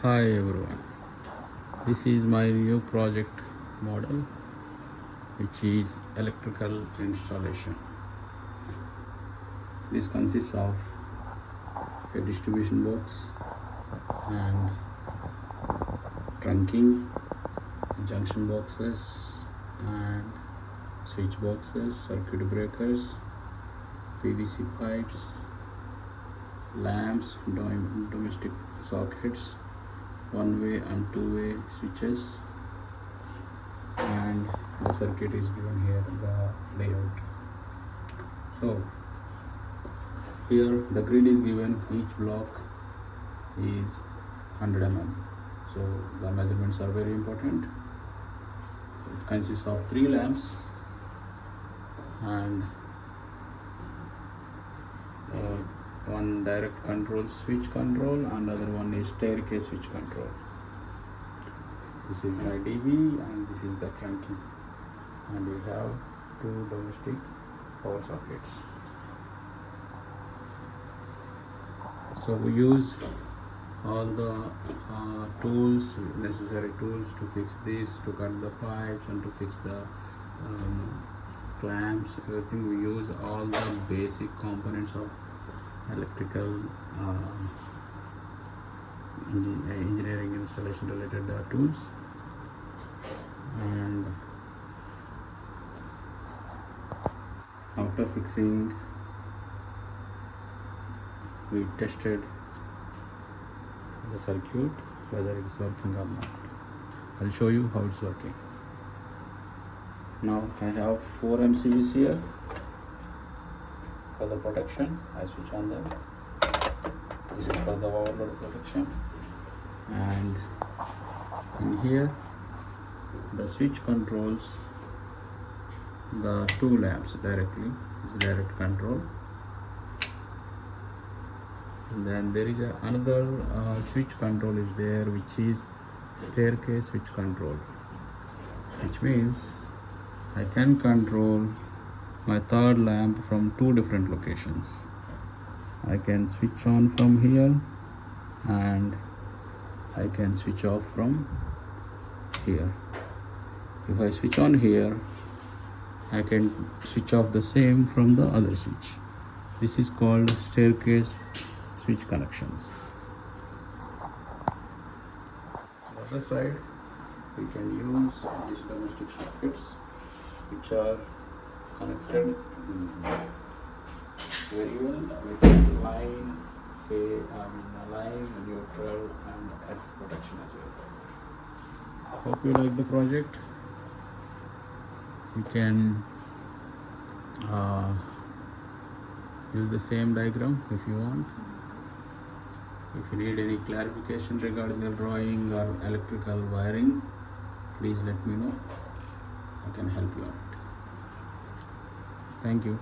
Hi everyone, this is my new project model, which is electrical installation. This consists of a distribution box and trunking, junction boxes and switch boxes, circuit breakers, PVC pipes, lamps, domestic sockets, one-way and two-way switches, and the circuit is given here, the layout. So here the grid is given, each block is 100 mm, so the measurements are very important. It consists of 3 lamps and one direct control switch control, and other one is staircase switch control. This is my DB and this is the trunking, and we have 2 domestic power sockets. So we use all the necessary tools to fix this, to cut the pipes and to fix the clamps, everything. We use all the basic components of electrical engineering installation related tools. And after fixing, we tested the circuit whether it is working or not. I'll show you how it's working. Now I have 4 MCBs here for the protection. I switch on them. This is for the overload protection, and in here the switch controls the 2 lamps directly. This is direct control. And then there is another switch control is there, which is staircase switch control, which means I can control my 3rd lamp from 2 different locations. I can switch on from here and I can switch off from here. If I switch on here, I can switch off the same from the other switch. This is called staircase switch connections. On the other side, we can use these domestic sockets, which are connected very well with line, neutral and earth protection as well. Hope you like the project. You can use the same diagram if you want. If you need any clarification regarding the drawing or electrical wiring, please let me know. I can help you out. Thank you.